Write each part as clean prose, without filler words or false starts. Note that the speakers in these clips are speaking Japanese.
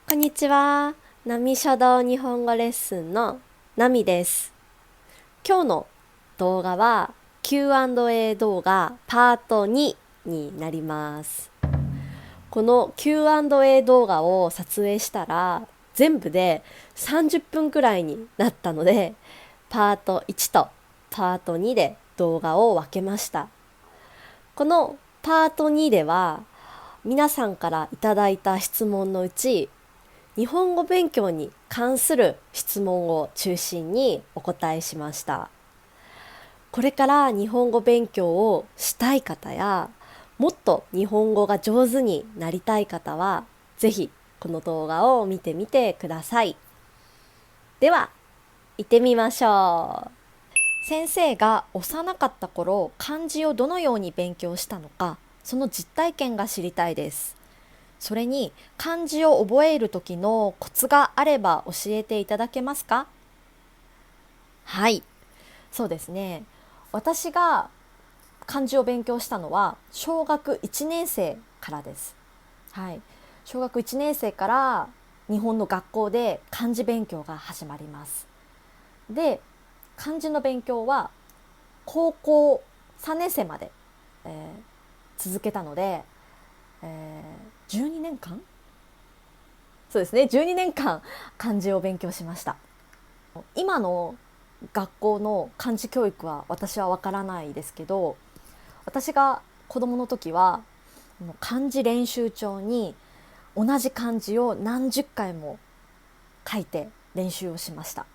こんにちは。波書道日本語レッスンのナミです。今日の動画は Q&A 動画パート2になります。この Q&A 動画を撮影したら全部で30分くらいになったので、パート1とパート2で動画を分けました。このパート2では皆さんからいただいた質問のうち、日本語勉強に関する質問を中心にお答えしました。これから日本語勉強をしたい方や、もっと日本語が上手になりたい方は、ぜひこの動画を見てみてください。では、行ってみましょう。先生が幼かった頃、漢字をどのように勉強したのか、その実体験が知りたいです。それに漢字を覚える時のコツがあれば教えていただけますか？はい、そうですね。私が漢字を勉強したのは小学1年生からです。はい、小学1年生から日本の学校で漢字勉強が始まります。で、漢字の勉強は高校3年生まで、続けたので、12年間、そうですね、12年間漢字を勉強しました。今の学校の漢字教育は私はわからないですけど、私が子供の時は漢字練習帳に同じ漢字を何十回も書いて練習をしました。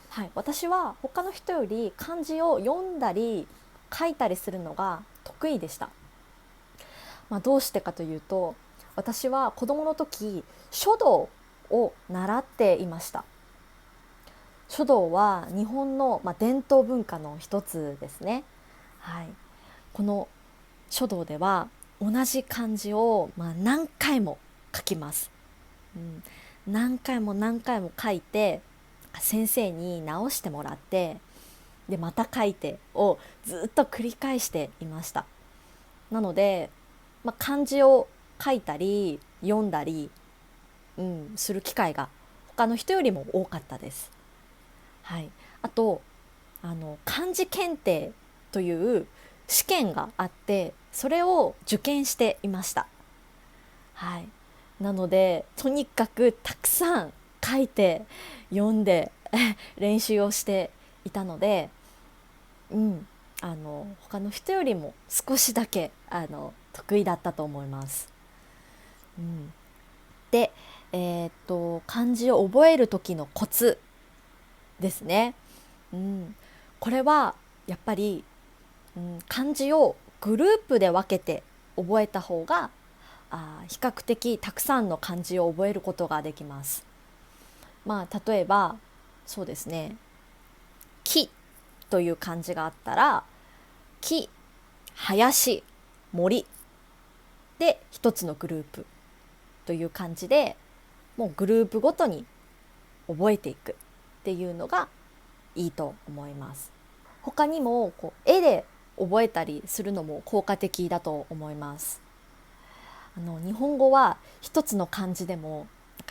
はい、私は他の人より漢字を読んだり書いたりするのが得意でした。どうしてかというと、私は子供の時書道を習っていました。書道は日本の、伝統文化の一つですね。はい、この書道では同じ漢字を、何回も書きます、何回も何回も書いて先生に直してもらって、でまた書いてをずっと繰り返していました。なので、漢字を書いたり読んだり、する機会が他の人よりも多かったです。はい、あと漢字検定という試験があって、それを受験していました。はい、なのでとにかくたくさん書いて読んで練習をしていたので、他の人よりも少しだけ得意だったと思います。で、漢字を覚える時のコツですね。これはやっぱり、漢字をグループで分けて覚えた方が比較的たくさんの漢字を覚えることができます。例えばそうですね、木という漢字があったら、木、林、森で一つのグループという感じで、もうグループごとに覚えていくっていうのがいいと思います。他にも絵で覚えたりするのも効果的だと思います。日本語は一つの漢字でも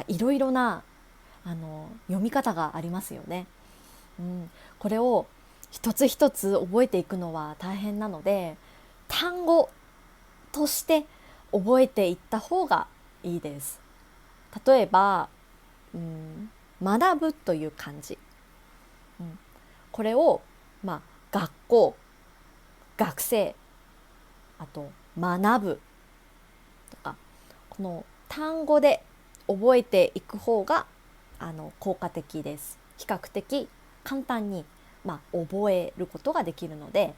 いろいろな読み方がありますよね。これを一つ一つ覚えていくのは大変なので、単語として覚えていった方がいいです。例えば、学ぶという漢字、これを、学校、学生、あと学ぶとか、この単語で覚えていく方が効果的です。比較的簡単に、覚えることができるので、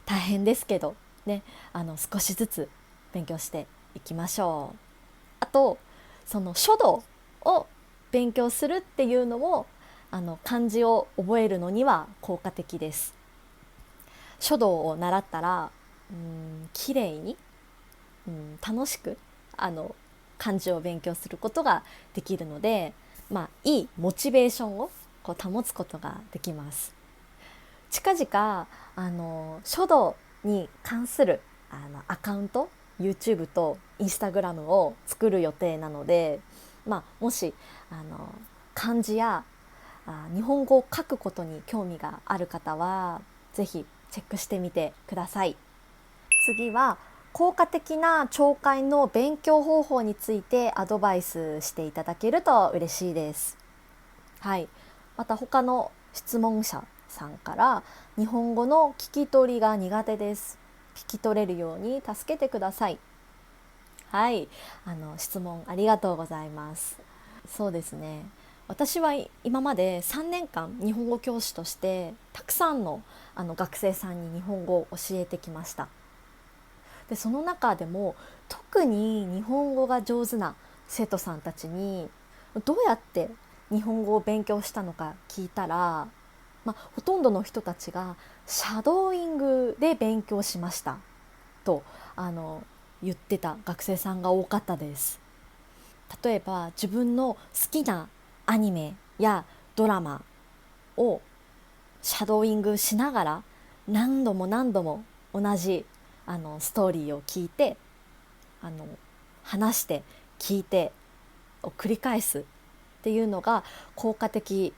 大変ですけどね、少しずつ勉強していきましょう。あと、その書道を勉強するっていうのも漢字を覚えるのには効果的です。書道を習ったら、綺麗に、楽しく漢字を勉強することができるので、いいモチベーションを保つことができます。近々書道に関するアカウント YouTube と Instagram を作る予定なので、もし漢字や日本語を書くことに興味がある方はぜひチェックしてみてください。次は効果的な聴解の勉強方法についてアドバイスしていただけると嬉しいです。はい、また他の質問者さんから日本語の聞き取りが苦手です、聞き取れるように助けてください。はい、質問ありがとうございます。そうですね、私は今まで3年間日本語教師としてたくさんの学生さんに日本語を教えてきました。でその中でも特に日本語が上手な生徒さんたちにどうやって日本語を勉強したのか聞いたら、ほとんどの人たちがシャドーイングで勉強しましたと言ってた学生さんが多かったです。例えば自分の好きなアニメやドラマをシャドーイングしながら何度も何度も同じストーリーを聞いて話して聞いてを繰り返すっていうのが効果的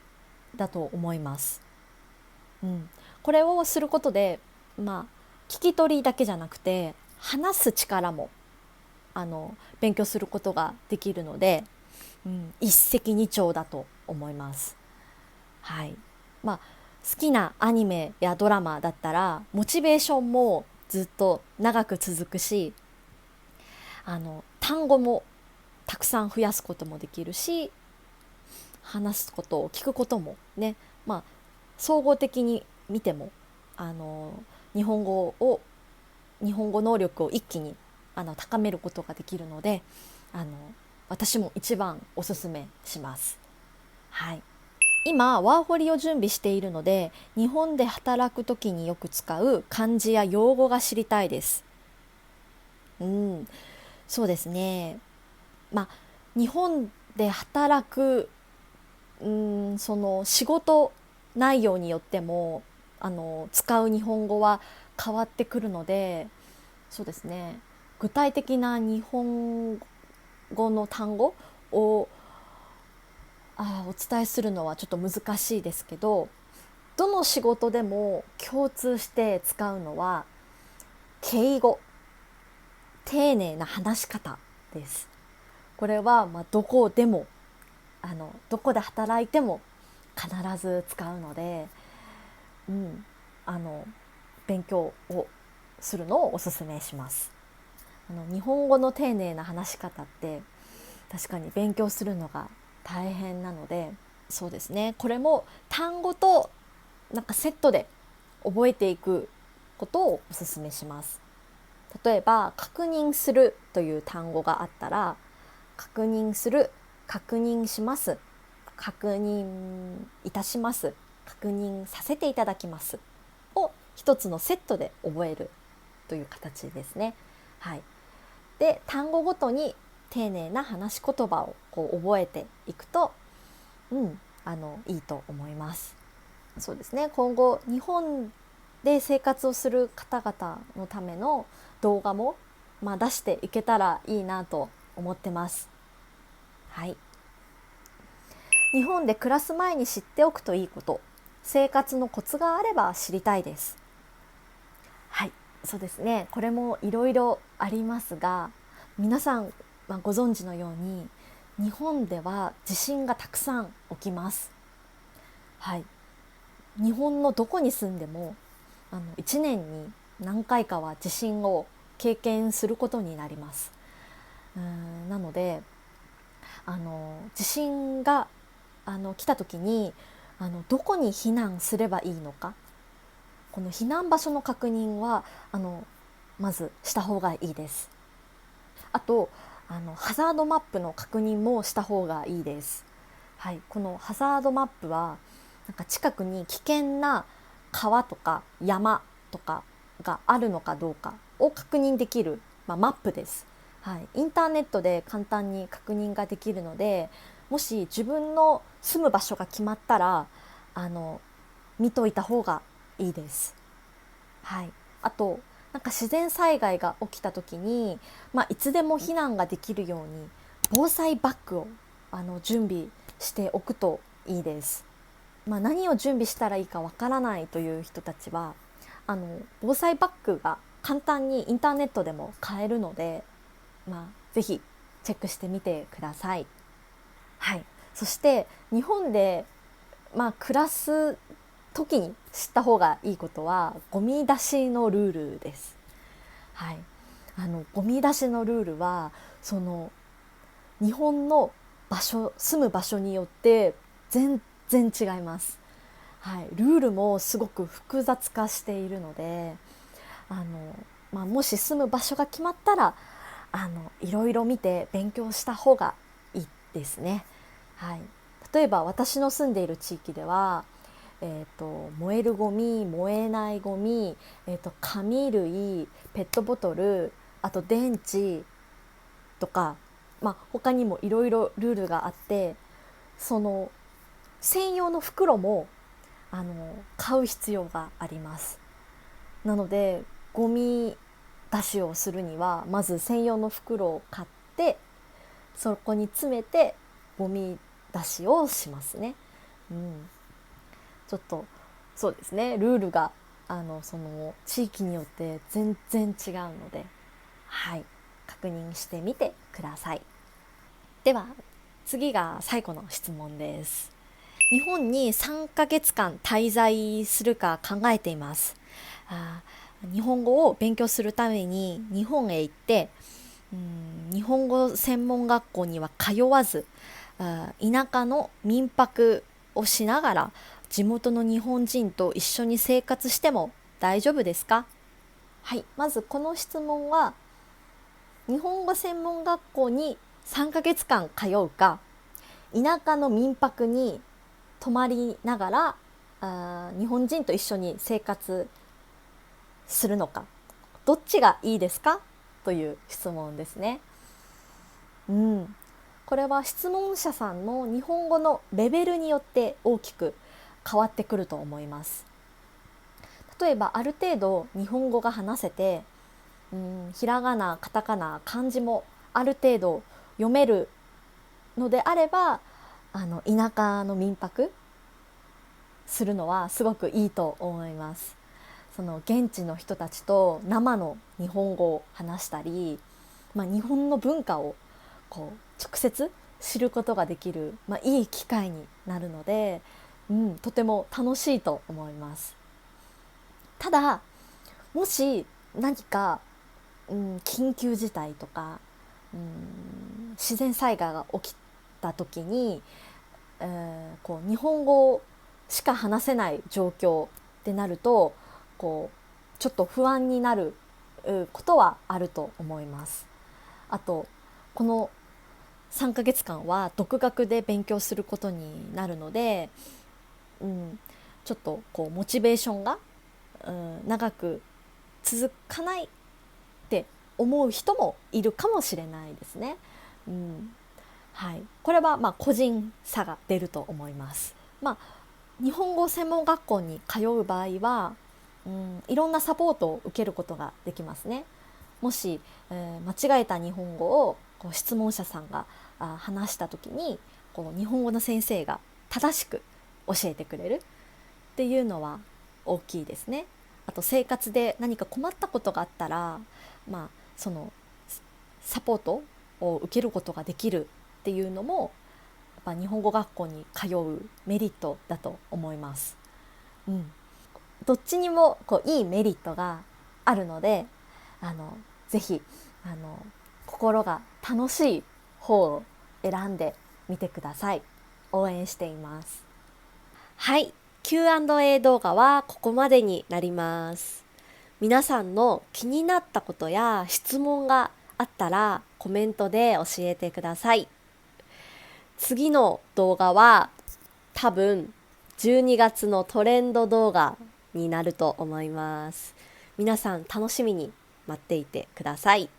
だと思います。これをすることで、聞き取りだけじゃなくて話す力も勉強することができるので、一石二鳥だと思います。はい、好きなアニメやドラマだったらモチベーションもずっと長く続くし、単語もたくさん増やすこともできるし、話すことを聞くこともね、総合的に見ても日本語能力を一気に高めることができるので、私も一番おすすめします。はい、今ワーホリを準備しているので日本で働く時によく使う漢字や用語が知りたいです。そうですね、日本で働くその仕事内容によっても使う日本語は変わってくるので、そうですね、具体的な日本語の単語をお伝えするのはちょっと難しいですけど、どの仕事でも共通して使うのは敬語、丁寧な話し方です。これはどこでもどこで働いても必ず使うので、うん、勉強をするのをおすすめします。日本語の丁寧な話し方って確かに勉強するのが大変なので、そうですね、これも単語とセットで覚えていくことをおすすめします。例えば確認するという単語があったら、確認する、確認します、確認いたします、確認させていただきますを一つのセットで覚えるという形ですね。はい、で単語ごとに丁寧な話し言葉を覚えていくと、いいと思います。そうですね、今後日本で生活をする方々のための動画も、出していけたらいいなと思ってます。はい、日本で暮らす前に知っておくといいこと、生活のコツがあれば知りたいです。はい、そうですね、これもいろいろありますが、皆さん、ご存知のように日本では地震がたくさん起きます。はい、日本のどこに住んでも1年に何回かは地震を経験することになります。なので地震が来た時にどこに避難すればいいのか、この避難場所の確認はまずした方がいいです。あとハザードマップの確認もした方がいいです。はい、このハザードマップは近くに危険な川とか山とかがあるのかどうかを確認できる、マップです。はい、インターネットで簡単に確認ができるので、もし自分の住む場所が決まったら見といた方がいいです。はい、あとなんか自然災害が起きた時に、いつでも避難ができるように防災バッグを準備しておくといいです。何を準備したらいいかわからないという人たちは防災バッグが簡単にインターネットでも買えるので、ぜひチェックしてみてください。はい、そして日本で、暮らす時に知った方がいいことはゴミ出しのルールです。はい、ゴミ出しのルールはその日本の住む場所によって全然違います。はい、ルールもすごく複雑化しているのでもし住む場所が決まったらいろいろ見て勉強した方がいいですね。はい、例えば私の住んでいる地域では、燃えるゴミ、燃えないゴミ、紙類、ペットボトル、あと電池とか、他にもいろいろルールがあって、その専用の袋も買う必要があります。なのでゴミ出しをするにはまず専用の袋を買ってそこに詰めてゴミ出しをしますね。ちょっとそうですね、ルールがその地域によって全然違うので、はい、確認してみてください。では次が最後の質問です。日本に3ヶ月間滞在するか考えています。日本語を勉強するために日本へ行って日本語専門学校には通わず田舎の民泊をしながら地元の日本人と一緒に生活しても大丈夫ですか？はい、まずこの質問は日本語専門学校に3ヶ月間通うか田舎の民泊に泊まりながら日本人と一緒に生活するのか、どっちがいいですかという質問ですね。これは質問者さんの日本語のレベルによって大きく変わってくると思います。例えばある程度日本語が話せてひらがな、カタカナ、漢字もある程度読めるのであれば田舎の民泊するのはすごくいいと思います。その現地の人たちと生の日本語を話したり、日本の文化を直接知ることができる、いい機会になるので、とても楽しいと思います。ただもし何か、緊急事態とか、自然災害が起きた時に、日本語しか話せない状況ってなるとちょっと不安になることはあると思います。あとこの3ヶ月間は独学で勉強することになるので、ちょっとモチベーションが、長く続かないって思う人もいるかもしれないですね。はい、これは個人差が出ると思います。日本語専門学校に通う場合はいろんなサポートを受けることができますね。もし、間違えた日本語を質問者さんが話した時に日本語の先生が正しく教えてくれるっていうのは大きいですね。あと生活で何か困ったことがあったら、そのサポートを受けることができるっていうのもやっぱ日本語学校に通うメリットだと思います。どっちにもいいメリットがあるのでぜひ心が楽しい方を選んでみてください。応援しています。はい、Q&A 動画はここまでになります。皆さんの気になったことや質問があったらコメントで教えてください。次の動画は多分12月のトレンド動画になると思います。皆さん楽しみに待っていてください。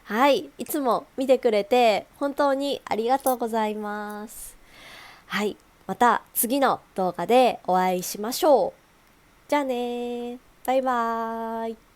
はい、いつも見てくれて本当にありがとうございます。はい、また次の動画でお会いしましょう。じゃあね、バイバーイ。